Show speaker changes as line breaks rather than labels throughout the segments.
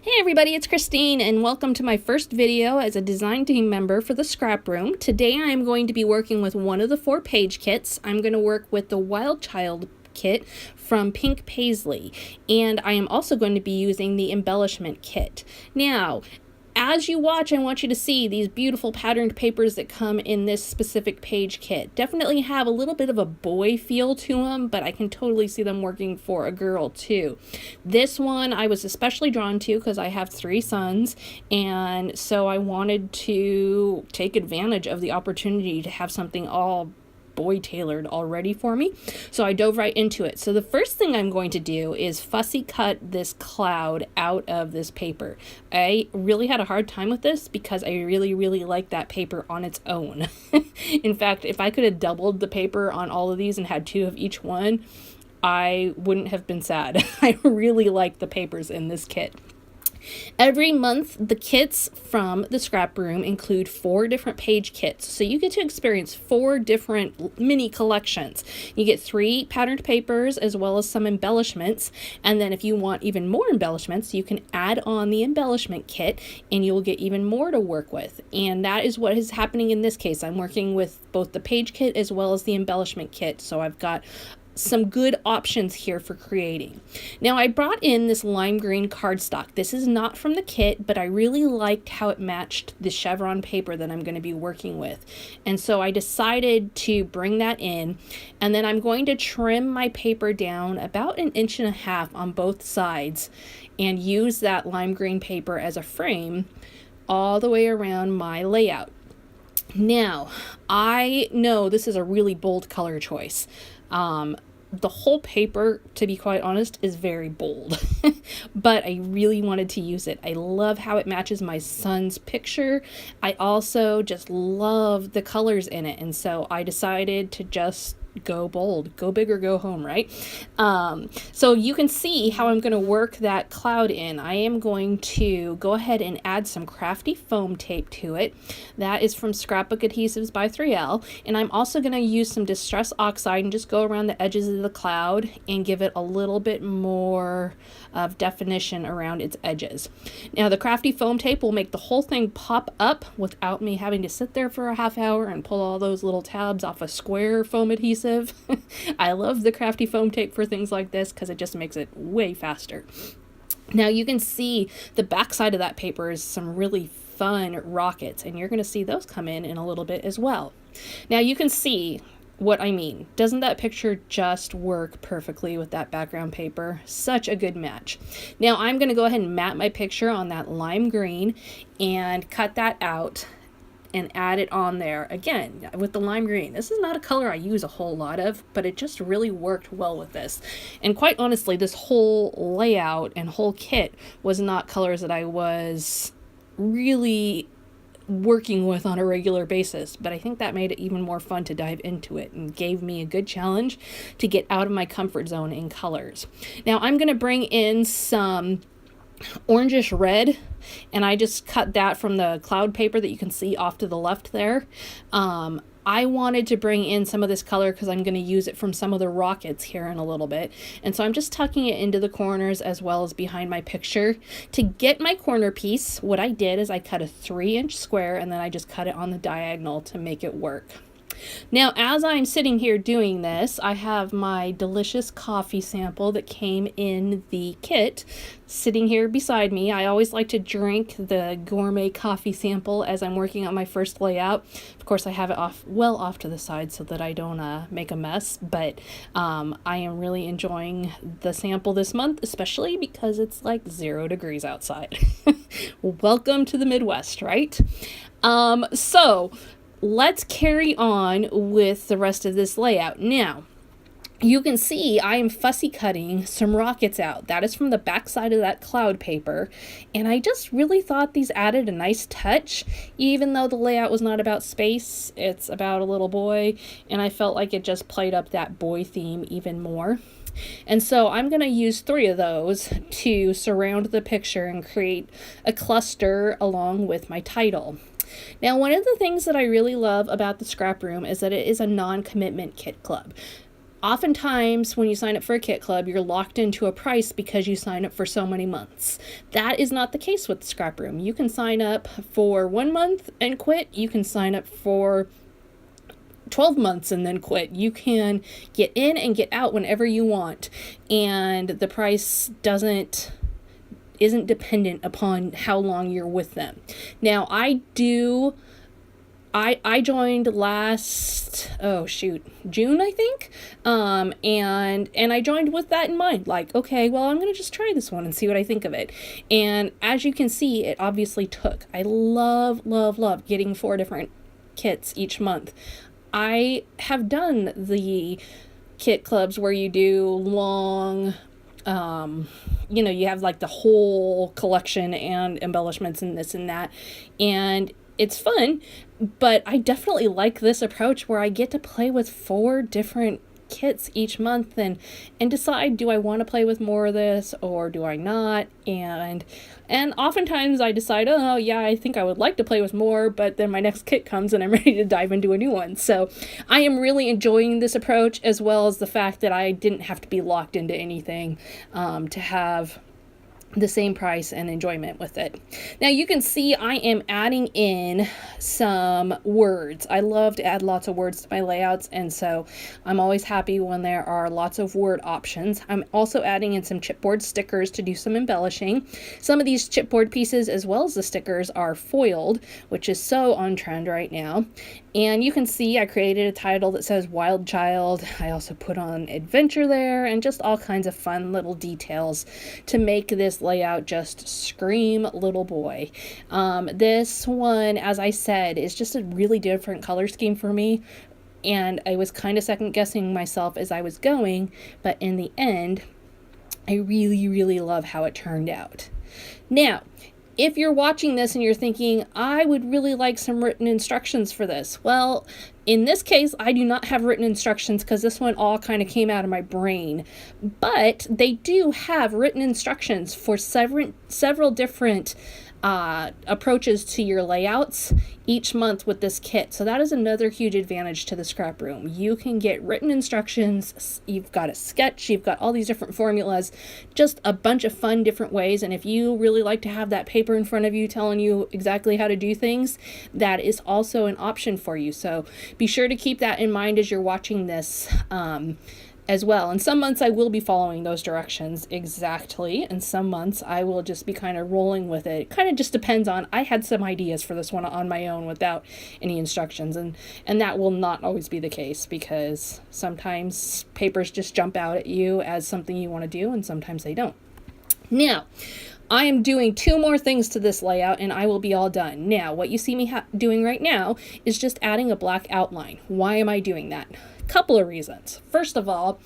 Hey everybody, it's Christine and welcome to my first video as a design team member for the ScrapRoom. Today I am going to be working with one of the 4 page kits. I'm going to work with the Wild Child kit from Pink Paisley, and I am also going to be using the embellishment kit. Now, as you watch, I want you to see these beautiful patterned papers that come in this specific page kit. Definitely have a little bit of a boy feel to them, but I can totally see them working for a girl too. This one I was especially drawn to because I have 3 sons, and so I wanted to take advantage of the opportunity to have something all boy tailored already for me. So I dove right into it. So the first thing I'm going to do is fussy cut this cloud out of this paper. I really had a hard time with this because I really like that paper on its own. In fact, if I could have doubled the paper on all of these and had 2 of each one, I wouldn't have been sad. I really like the papers in this kit. Every month, the kits from the ScrapRoom include 4 different page kits, so you get to experience 4 different mini collections. You get 3 patterned papers as well as some embellishments, and then if you want even more embellishments, you can add on the embellishment kit and you'll get even more to work with. And that is what is happening in this case. I'm working with both the page kit as well as the embellishment kit, so I've got some good options here for creating. Now I brought in this lime green cardstock. This is not from the kit, but I really liked how it matched the chevron paper that I'm going to be working with. And so I decided to bring that in, and then I'm going to trim my paper down about 1.5 inches on both sides and use that lime green paper as a frame all the way around my layout. Now, I know this is a really bold color choice. The whole paper, to be quite honest, is very bold, but I really wanted to use it. I love how it matches my son's picture. I also just love the colors in it, and so I decided to just go bold, go big or go home, right? So you can see how I'm going to work that cloud in. I am going to go ahead and add some crafty foam tape to it. That is from Scrapbook Adhesives by 3L, and I'm also going to use some Distress Oxide and just go around the edges of the cloud and give it a little bit more of definition around its edges. Now the crafty foam tape will make the whole thing pop up without me having to sit there for a half hour and pull all those little tabs off a square foam adhesive. I love the crafty foam tape for things like this because it just makes it way faster. Now you can see the back side of that paper is some really fun rockets, and you're going to see those come in a little bit as well. Now you can see what I mean. Doesn't that picture just work perfectly with that background paper? Such a good match. Now I'm going to go ahead and mat my picture on that lime green and cut that out and add it on there again with the lime green. This is not a color I use a whole lot of, but it just really worked well with this. And quite honestly, this whole layout and whole kit was not colors that I was really working with on a regular basis, but I think that made it even more fun to dive into it and gave me a good challenge to get out of my comfort zone in colors. Now I'm going to bring in some orangish red, and I just cut that from the cloud paper that you can see off to the left there. I wanted to bring in some of this color because I'm going to use it from some of the rockets here in a little bit. And so I'm just tucking it into the corners as well as behind my picture. To get my corner piece, what I did is I cut a 3-inch square and then I just cut it on the diagonal to make it work. Now, as I'm sitting here doing this, I have my delicious coffee sample that came in the kit sitting here beside me. I always like to drink the gourmet coffee sample as I'm working on my first layout. Of course, I have it well off to the side so that I don't make a mess, but I am really enjoying the sample this month, especially because it's like 0 degrees outside. Welcome to the Midwest, right? So let's carry on with the rest of this layout. Now, you can see I am fussy cutting some rockets out. That is from the back side of that cloud paper, and I just really thought these added a nice touch. Even though the layout was not about space, it's about a little boy, and I felt like it just played up that boy theme even more. And so I'm going to use 3 of those to surround the picture and create a cluster along with my title. Now, one of the things that I really love about the ScrapRoom is that it is a non-commitment kit club. Oftentimes, when you sign up for a kit club, you're locked into a price because you sign up for so many months. That is not the case with ScrapRoom. You can sign up for 1 month and quit. You can sign up for 12 months and then quit. You can get in and get out whenever you want, and the price isn't dependent upon how long you're with them. Now, I joined last, June, I think. And I joined with that in mind. Like, okay, well, I'm going to just try this one and see what I think of it. And as you can see, it obviously took. I love getting 4 different kits each month. I have done the kit clubs where you do long, you have like the whole collection and embellishments and this and that. And it's fun, but I definitely like this approach where I get to play with 4 different kits each month and decide, do I want to play with more of this or do I not? And oftentimes I decide, oh yeah, I think I would like to play with more, but then my next kit comes and I'm ready to dive into a new one. So I am really enjoying this approach, as well as the fact that I didn't have to be locked into anything to have the same price and enjoyment with it. Now you can see I am adding in some words. I love to add lots of words to my layouts, and so I'm always happy when there are lots of word options. I'm also adding in some chipboard stickers to do some embellishing. Some of these chipboard pieces, as well as the stickers, are foiled, which is so on trend right now. And you can see I created a title that says Wild Child. I also put on adventure there and just all kinds of fun little details to make this layout just scream little boy. This one, as I said, is just a really different color scheme for me. And I was kind of second guessing myself as I was going, but in the end, I really love how it turned out. Now, if you're watching this and you're thinking, I would really like some written instructions for this. Well, in this case, I do not have written instructions because this one all kind of came out of my brain. But they do have written instructions for several different approaches to your layouts each month with this kit. So that is another huge advantage to the ScrapRoom. You can get written instructions, you've got a sketch, you've got all these different formulas, just a bunch of fun different ways. And if you really like to have that paper in front of you telling you exactly how to do things, that is also an option for you. So be sure to keep that in mind as you're watching this as well. And some months I will be following those directions exactly, and some months I will just be kind of rolling with it. It kind of just depends on, I had some ideas for this one on my own without any instructions, and that will not always be the case, because sometimes papers just jump out at you as something you want to do and sometimes they don't. Now, I am doing 2 more things to this layout and I will be all done. Now, what you see me doing right now is just adding a black outline. Why am I doing that? Couple of reasons. First of all,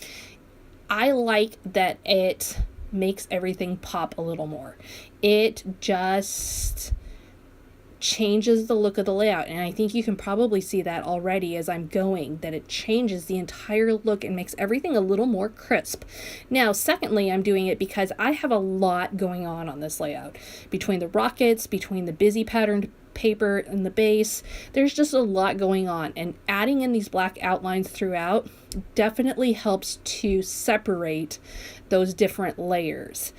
I like that it makes everything pop a little more. It just changes the look of the layout, and I think you can probably see that already as I'm going, that it changes the entire look and makes everything a little more crisp. Now, secondly, I'm doing it because I have a lot going on this layout. Between the rockets, between the busy patterned paper and the base, there's just a lot going on, and adding in these black outlines throughout definitely helps to separate those different layers.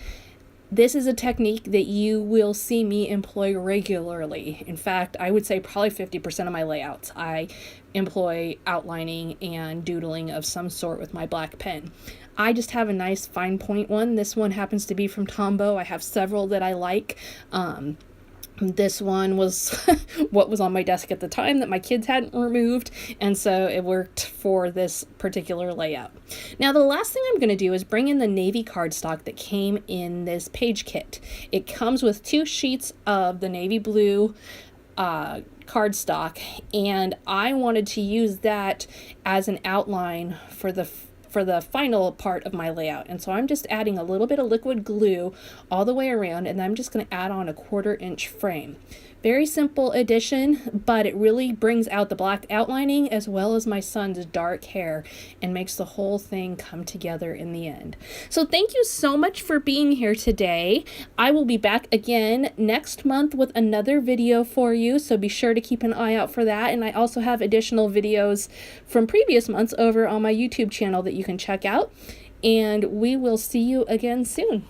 This is a technique that you will see me employ regularly. In fact, I would say probably 50% of my layouts I employ outlining and doodling of some sort with my black pen. I just have a nice fine point one. This one happens to be from Tombow. I have several that I like. This one was what was on my desk at the time that my kids hadn't removed, and so it worked for this particular layout. Now, the last thing I'm going to do is bring in the navy cardstock that came in this page kit. It comes with 2 sheets of the navy blue cardstock, and I wanted to use that as an outline for the final part of my layout. And so I'm just adding a little bit of liquid glue all the way around, and I'm just going to add on a 1/4 inch frame. Very simple addition, but it really brings out the black outlining as well as my son's dark hair and makes the whole thing come together in the end. So thank you so much for being here today. I will be back again next month with another video for you, so be sure to keep an eye out for that. And I also have additional videos from previous months over on my YouTube channel that you can check out. And we will see you again soon.